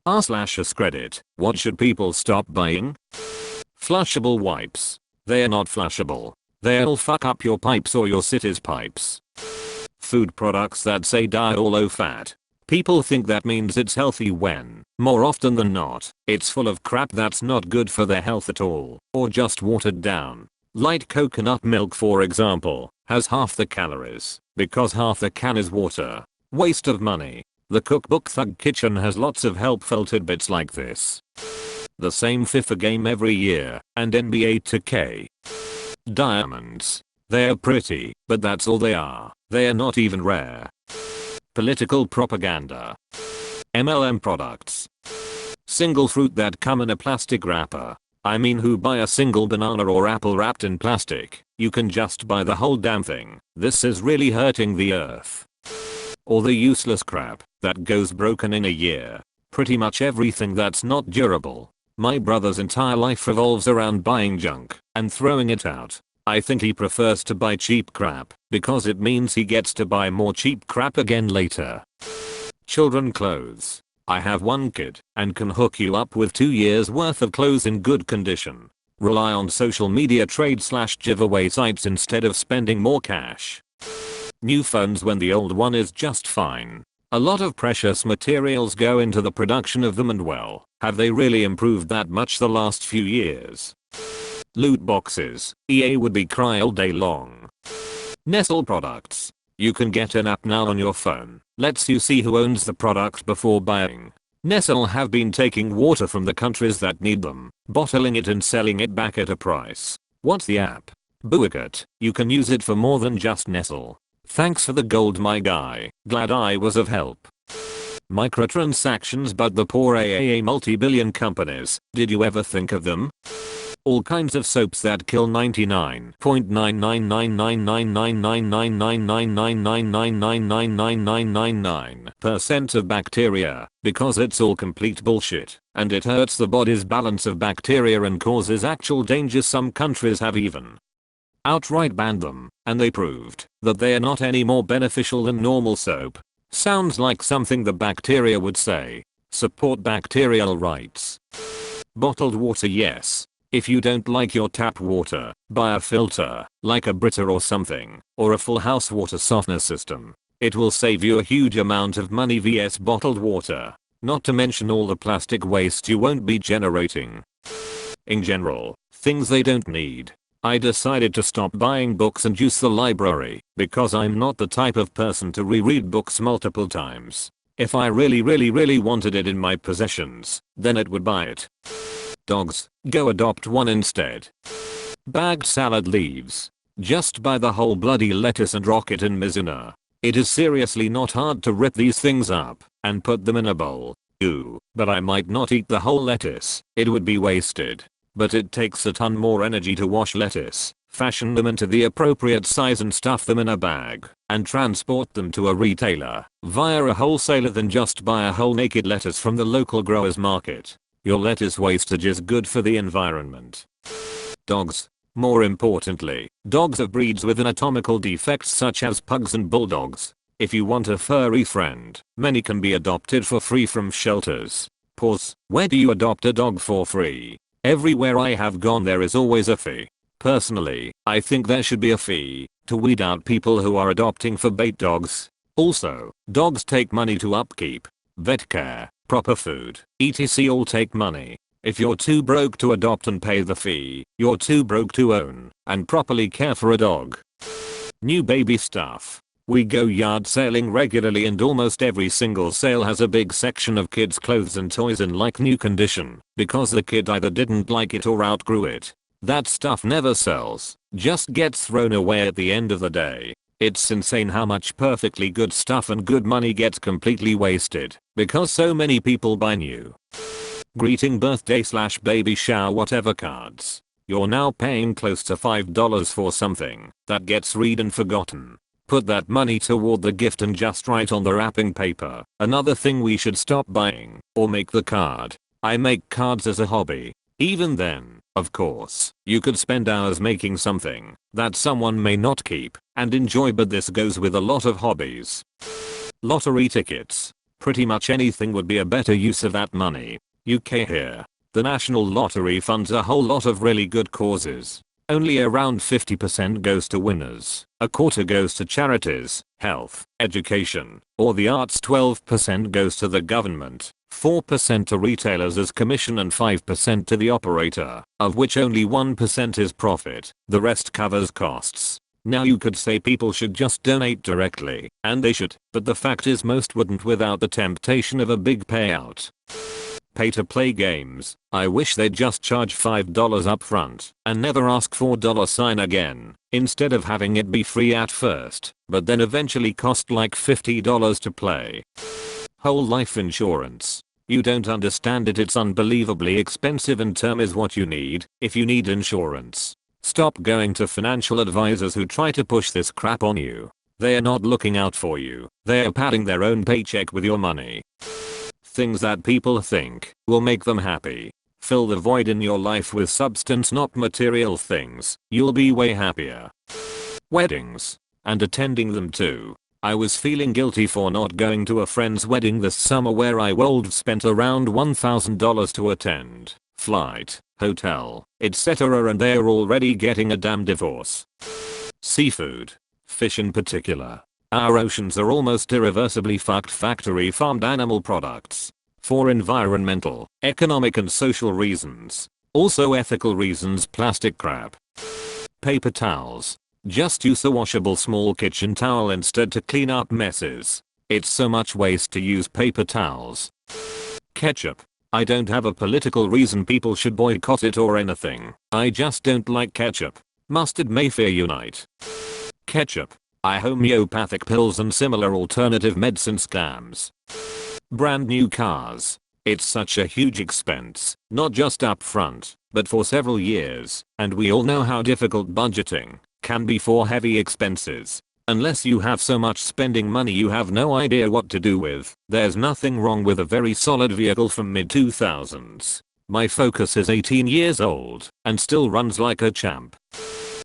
r/AskReddit. What should people stop buying? Flushable wipes. They are not flushable. They'll fuck up your pipes or your city's pipes. Food products that say diet or low fat. People think that means it's healthy when, more often than not, it's full of crap that's not good for their health at all, or just watered down. Light coconut milk, for example, has half the calories, because half the can is water. Waste of money. The cookbook Thug Kitchen has lots of helpful tidbits like this. The same FIFA game every year, and NBA 2K. Diamonds. They're pretty, but that's all they are. They are not even rare. Political propaganda. MLM products. Single fruit that come in a plastic wrapper. I mean, who buy a single banana or apple wrapped in plastic? You can just buy the whole damn thing. This is really hurting the earth. Or the useless crap that goes broken in a year. Pretty much everything that's not durable. My brother's entire life revolves around buying junk and throwing it out. I think he prefers to buy cheap crap because it means he gets to buy more cheap crap again later. Children clothes. I have one kid and can hook you up with 2 years worth of clothes in good condition. Rely on social media trade/giveaway sites instead of spending more cash. New phones when the old one is just fine. A lot of precious materials go into the production of them, and well, have they really improved that much the last few years? Loot boxes. EA would be cry all day long. Nestle products. You can get an app now on your phone. Lets you see who owns the product before buying. Nestle have been taking water from the countries that need them, bottling it and selling it back at a price. What's the app? Buicket. You can use it for more than just Nestle. Thanks for the gold, my guy. Glad I was of help. Microtransactions, but the poor AAA multi-billion companies. Did you ever think of them? All kinds of soaps that kill 99.99999999999999999% of bacteria because it's all complete bullshit and it hurts the body's balance of bacteria and causes actual danger. Some countries have even outright banned them, and they proved that they are not any more beneficial than normal soap. Sounds like something the bacteria would say. Support bacterial rights. Bottled water, yes. If you don't like your tap water, buy a filter, like a Brita or something, or a full house water softener system. It will save you a huge amount of money vs bottled water. Not to mention all the plastic waste you won't be generating. In general, things they don't need. I decided to stop buying books and use the library because I'm not the type of person to reread books multiple times. If I really wanted it in my possessions, then it would buy it. Dogs, go adopt one instead. Bagged salad leaves. Just buy the whole bloody lettuce and rock it in Mizuna. It is seriously not hard to rip these things up and put them in a bowl. Ooh, but I might not eat the whole lettuce. It would be wasted. But it takes a ton more energy to wash lettuce, fashion them into the appropriate size and stuff them in a bag, and transport them to a retailer via a wholesaler than just buy a whole naked lettuce from the local growers market. Your lettuce wastage is good for the environment. Dogs. More importantly, dogs of breeds with anatomical defects such as pugs and bulldogs. If you want a furry friend, many can be adopted for free from shelters. Pause. Where do you adopt a dog for free? Everywhere I have gone there is always a fee. Personally, I think there should be a fee to weed out people who are adopting for bait dogs. Also, dogs take money to upkeep, vet care, proper food, etc. all take money. If you're too broke to adopt and pay the fee, you're too broke to own and properly care for a dog. New baby stuff. We go yard sailing regularly and almost every single sale has a big section of kids clothes and toys in like new condition because the kid either didn't like it or outgrew it. That stuff never sells, just gets thrown away at the end of the day. It's insane how much perfectly good stuff and good money gets completely wasted because so many people buy new greeting, birthday/baby shower, whatever cards. You're now paying close to $5 for something that gets read and forgotten. Put that money toward the gift and just write on the wrapping paper. Another thing we should stop buying, or make the card. I make cards as a hobby. Even then, of course, you could spend hours making something that someone may not keep and enjoy, but this goes with a lot of hobbies. Lottery tickets. Pretty much anything would be a better use of that money. UK here. The National Lottery funds a whole lot of really good causes. Only around 50% goes to winners, a quarter goes to charities, health, education, or the arts, 12% goes to the government, 4% to retailers as commission and 5% to the operator, of which only 1% is profit, the rest covers costs. Now you could say people should just donate directly, and they should, but the fact is most wouldn't without the temptation of a big payout. Pay to play games. I wish they'd just charge $5 upfront and never ask for $sign again, instead of having it be free at first, but then eventually cost like $50 to play. Whole life insurance. You don't understand it, it's unbelievably expensive and term is what you need if you need insurance. Stop going to financial advisors who try to push this crap on you. They are not looking out for you, they are padding their own paycheck with your money. Things that people think will make them happy. Fill the void in your life with substance, not material things. You'll be way happier. Weddings. And attending them too. I was feeling guilty for not going to a friend's wedding this summer where I would spent around $1,000 to attend. Flight, hotel, etc., and they're already getting a damn divorce. Seafood. Fish in particular. Our oceans are almost irreversibly fucked. Factory farmed animal products. For environmental, economic and social reasons. Also ethical reasons, plastic crap. Paper towels. Just use a washable small kitchen towel instead to clean up messes. It's so much waste to use paper towels. Ketchup. I don't have a political reason people should boycott it or anything. I just don't like ketchup. Mustard Mayfair unite. Ketchup. Homeopathic pills and similar alternative medicine scams. Brand new cars. It's such a huge expense, not just up front, but for several years, and we all know how difficult budgeting can be for heavy expenses. Unless you have so much spending money you have no idea what to do with. There's nothing wrong with a very solid vehicle from mid-2000s. My Focus is 18 years old and still runs like a champ.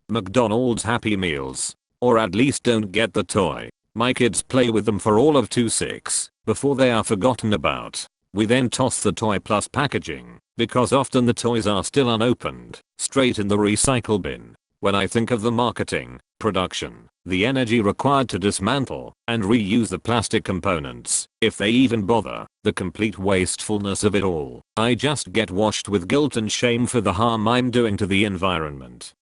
McDonald's Happy Meals. Or at least don't get the toy. My kids play with them for all of 2-6 before they are forgotten about. We then toss the toy plus packaging, because often the toys are still unopened, straight in the recycle bin. When I think of the marketing, production, the energy required to dismantle and reuse the plastic components, if they even bother, the complete wastefulness of it all, I just get washed with guilt and shame for the harm I'm doing to the environment.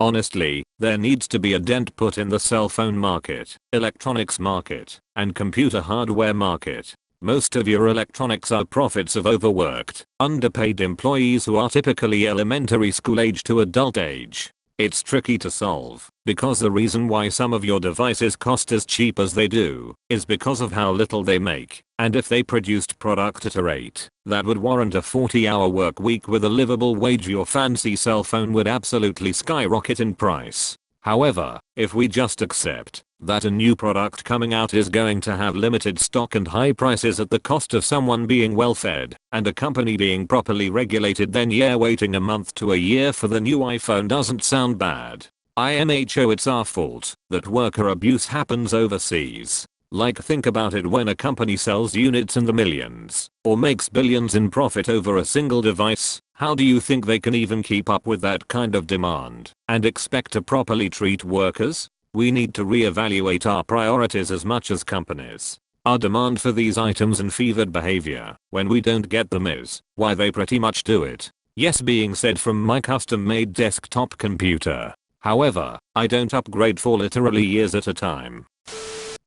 Honestly, there needs to be a dent put in the cell phone market, electronics market, and computer hardware market. Most of your electronics are profits of overworked, underpaid employees who are typically elementary school age to adult age. It's tricky to solve, because the reason why some of your devices cost as cheap as they do is because of how little they make, and if they produced product at a rate that would warrant a 40-hour work week with a livable wage, your fancy cell phone would absolutely skyrocket in price. However, if we just accept that a new product coming out is going to have limited stock and high prices at the cost of someone being well fed and a company being properly regulated, then yeah, waiting a month to a year for the new iPhone doesn't sound bad. IMHO, it's our fault that worker abuse happens overseas. Like, think about it, when a company sells units in the millions or makes billions in profit over a single device, how do you think they can even keep up with that kind of demand and expect to properly treat workers? We need to reevaluate our priorities as much as companies. Our demand for these items and fevered behavior when we don't get them is why they pretty much do it. Yes, being said from my custom-made desktop computer. However, I don't upgrade for literally years at a time.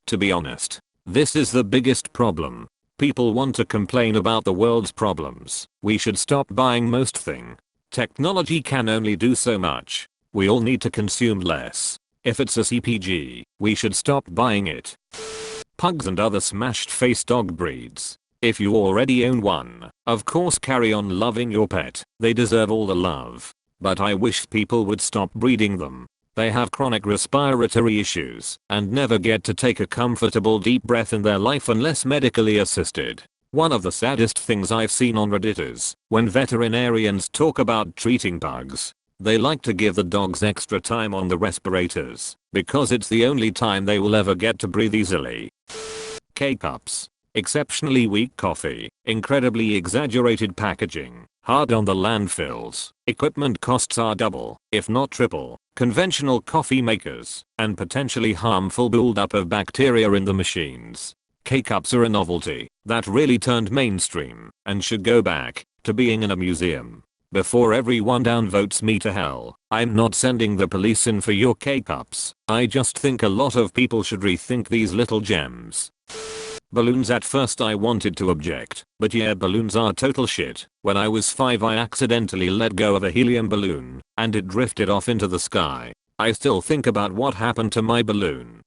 To be honest, this is the biggest problem. People want to complain about the world's problems. We should stop buying most things. Technology can only do so much. We all need to consume less. If it's a CPG, we should stop buying it. Pugs and other smashed face dog breeds. If you already own one, of course carry on loving your pet. They deserve all the love. But I wish people would stop breeding them. They have chronic respiratory issues and never get to take a comfortable deep breath in their life unless medically assisted. One of the saddest things I've seen on Reddit is when veterinarians talk about treating pugs. They like to give the dogs extra time on the respirators because it's the only time they will ever get to breathe easily. K-cups. Exceptionally weak coffee, incredibly exaggerated packaging, hard on the landfills, equipment costs are double, if not triple, conventional coffee makers, and potentially harmful buildup of bacteria in the machines. K-cups are a novelty that really turned mainstream and should go back to being in a museum. Before everyone downvotes me to hell, I'm not sending the police in for your K-cups. I just think a lot of people should rethink these little gems. Balloons. At first I wanted to object, but yeah, balloons are total shit. When I was 5 I accidentally let go of a helium balloon, and it drifted off into the sky. I still think about what happened to my balloon.